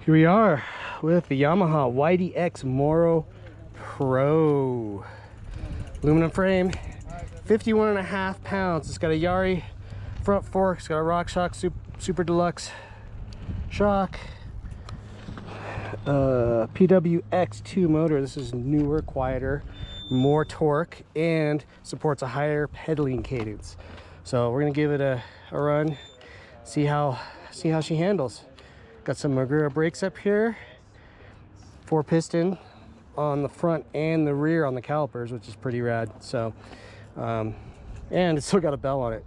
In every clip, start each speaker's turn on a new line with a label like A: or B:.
A: Here we are with the Yamaha YDX-MORO Pro. Aluminum frame, 51.5 pounds. It's got a Yari front fork. It's got a RockShox Super Deluxe shock. PWX2 motor. This is newer, quieter, more torque, and supports a higher pedaling cadence. So we're gonna give it a run, see how she handles. Got some Magura brakes up here, 4-piston on the front and the rear on the calipers, which is pretty rad. So and it's still got a bell on it.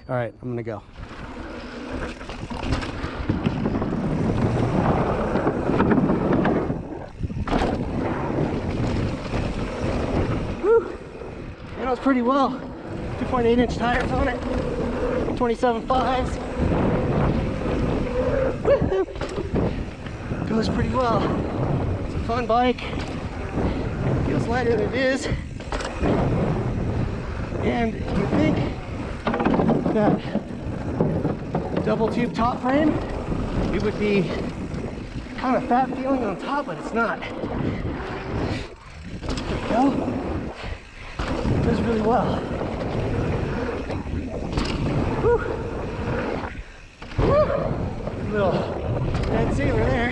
A: All right, I'm gonna go. Woo! Handles pretty well. 2.8-inch tires on it, 27.5s. Goes pretty well. It's a fun bike. Feels lighter than it is. And you think that double tube top frame, it would be kind of fat feeling on top, but it's not. There we go. It does really well. Woo. Woo. Little dead sailor there.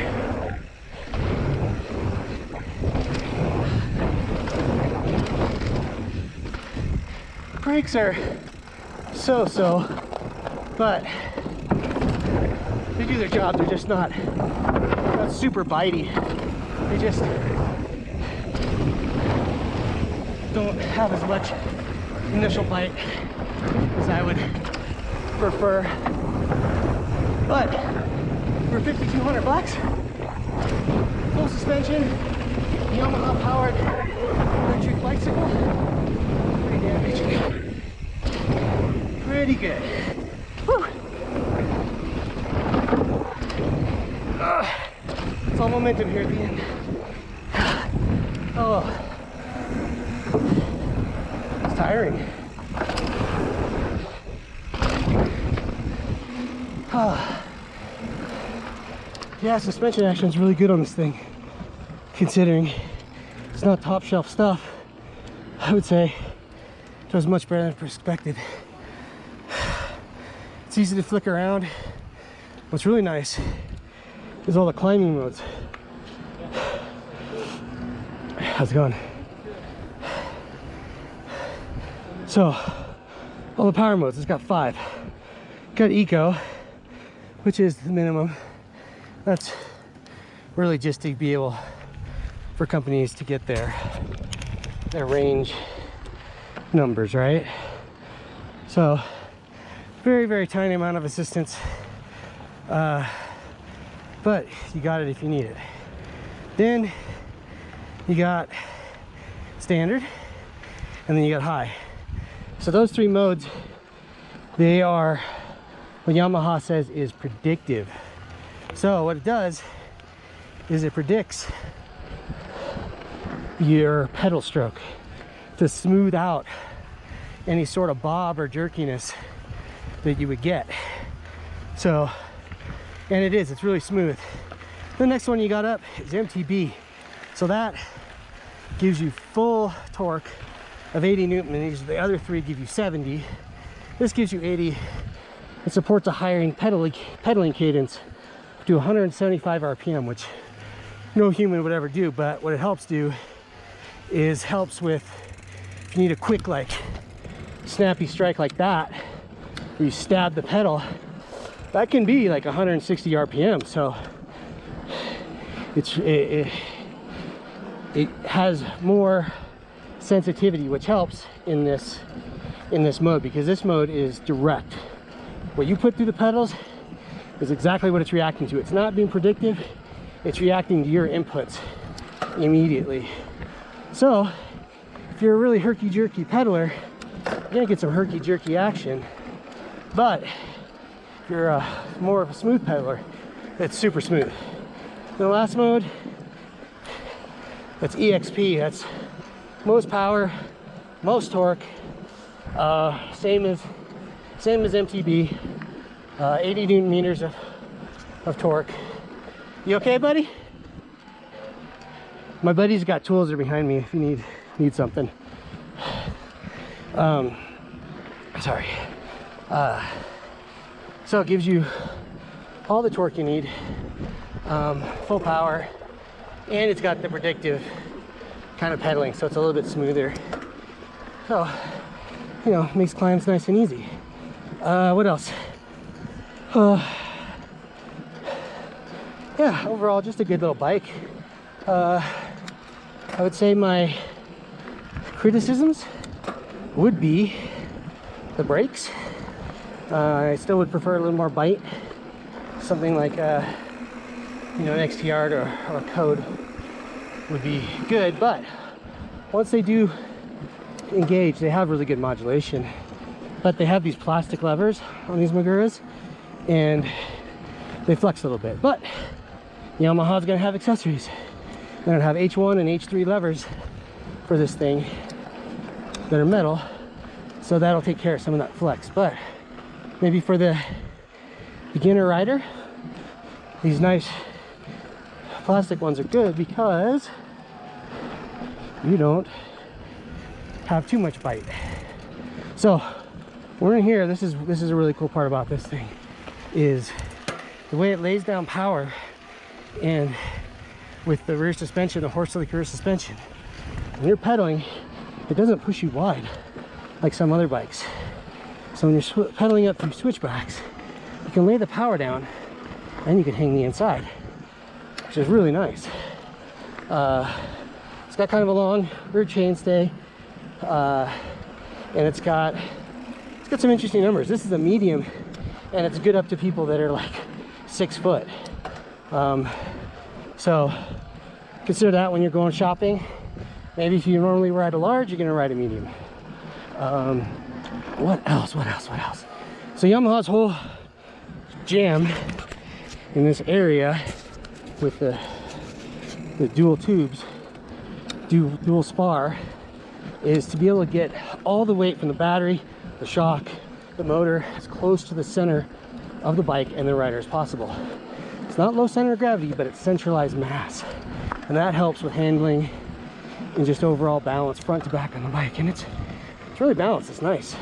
A: Brakes are so, but they do their job. They're just not super bitey. They just don't have as much initial bite as I would prefer. But for $5,200, full suspension, Yamaha powered electric bicycle, pretty damn good. Pretty good. Whew. It's all momentum here at the end. Oh, it's tiring. Yeah, suspension action is really good on this thing, considering it's not top shelf stuff. I would say it does much better than expected. It's easy to flick around. What's really nice is all the climbing modes. How's it going? So, all the power modes, it's got 5. Got Eco, which is the minimum. That's really just to be able for companies to get their range numbers, right? So very tiny amount of assistance, but you got it if you need it. Then you got standard, and then you got high. So those 3 modes, they are what Yamaha says is predictive. So what it does is it predicts your pedal stroke to smooth out any sort of bob or jerkiness that you would get. So, and it's really smooth. The next one you got up is eMTB. So that gives you full torque of 80 Newton, and the other 3 give you 70. This gives you 80. It supports a higher pedaling cadence to 175 RPM, which no human would ever do, but what it helps do is helps with, if you need a quick, like, snappy strike like that, where you stab the pedal, that can be like 160 RPM. So it has more sensitivity, which helps in this mode, because this mode is direct. What you put through the pedals is exactly what it's reacting to. It's not being predictive, it's reacting to your inputs immediately. So if you're a really herky-jerky pedaler, you're gonna get some herky-jerky action. But if you're more of a smooth pedaler, it's super smooth. The last mode, that's EXP. That's most power, most torque, same as eMTB, 80 Newton meters of of torque. You okay, buddy? My buddy's got tools that are behind me if you need something. Sorry. So it gives you all the torque you need, full power, and it's got the predictive kind of pedaling, so it's a little bit smoother. So, you know, makes climbs nice and easy. What else? Yeah, overall, just a good little bike. I would say my criticisms would be the brakes. I still would prefer a little more bite. Something like, you know, an XTR or a Code would be good, but once they do engage, they have really good modulation. But they have these plastic levers on these Moguras, and they flex a little bit. But Yamaha's gonna have accessories. They're gonna have H1 and H3 levers for this thing that are metal, so that'll take care of some of that flex. But maybe for the beginner rider, these nice plastic ones are good because you don't have too much bite. So we're in here. This is a really cool part about this thing, is the way it lays down power, and with the rear suspension, the Horse-like rear suspension, when you're pedaling, it doesn't push you wide like some other bikes. So when you're pedaling up through switchbacks, you can lay the power down and you can hang the inside, which is really nice. It's got kind of a long rear chainstay, and it's got some interesting numbers. This is a medium, and it's good up to people that are like 6 foot. So consider that when you're going shopping. Maybe if you normally ride a large, you're gonna ride a medium. What else? So Yamaha's whole jam in this area with the dual tubes, dual spar, is to be able to get all the weight from the battery, the shock, the motor as close to the center of the bike and the rider as possible. It's not low center of gravity, but it's centralized mass, and that helps with handling and just overall balance front to back on the bike. And it's really balanced. It's nice.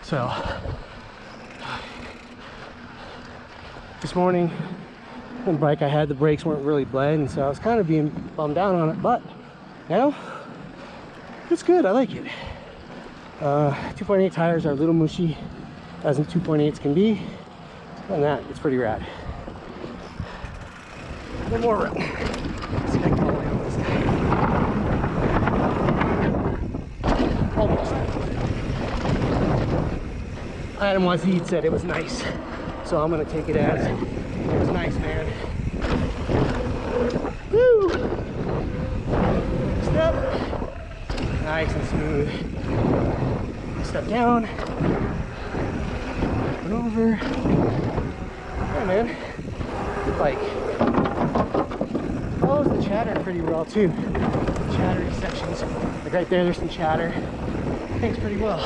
A: So this morning on the bike I had, the brakes weren't really bled, and so I was kind of being bummed out on it, but you know, it's good. I like it. 2.8 tires are a little mushy, as in 2.8s can be. Other than that, it's pretty rad. One more run. Let's see if I can get all the way over this guy. Almost. Adam Wazid said it was nice, so I'm gonna take it as it was nice, man. Woo! Step. Nice and smooth. Step down. Put over. Yeah, man. Good bike. Follows the chatter pretty well too. The chattery sections, like right there's some chatter. Thanks pretty well.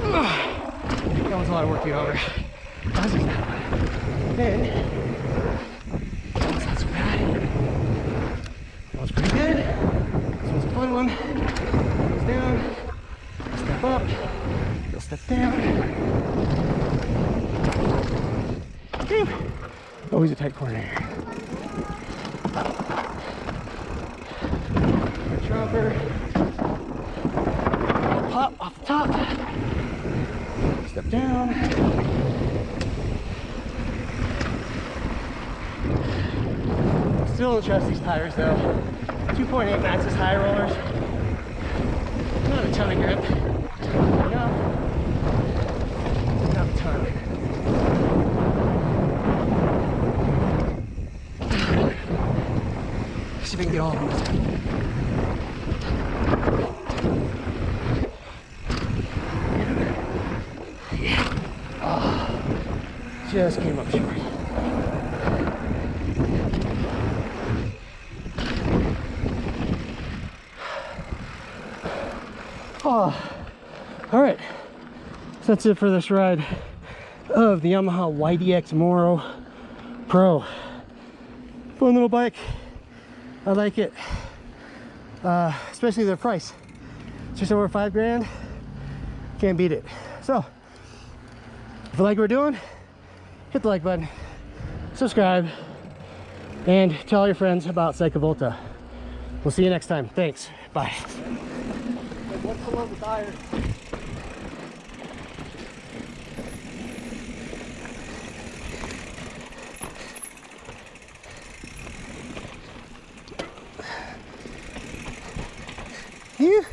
A: That was a lot of work to get over. That was just that one. Then, that's not so bad. That was pretty good. This one's a fun one. Goes down, step up, you'll step down. Whew. Always a tight corner here. Chopper. Pop off the top. Step down. Still don't trust these tires though. 2.8 Maxxis high rollers. Not a ton of grip. No. Not a ton. See if we can get all of them. Just came up short. Oh, all right. So that's it for this ride of the Yamaha YDX-MORO Pro. Fun little bike. I like it. Especially their price. Just over $5 grand. Can't beat it. So, if you like what we're doing, hit the like button, subscribe, and tell all your friends about Cyclovolta. We'll see you next time. Thanks. Bye. What's below the tire? You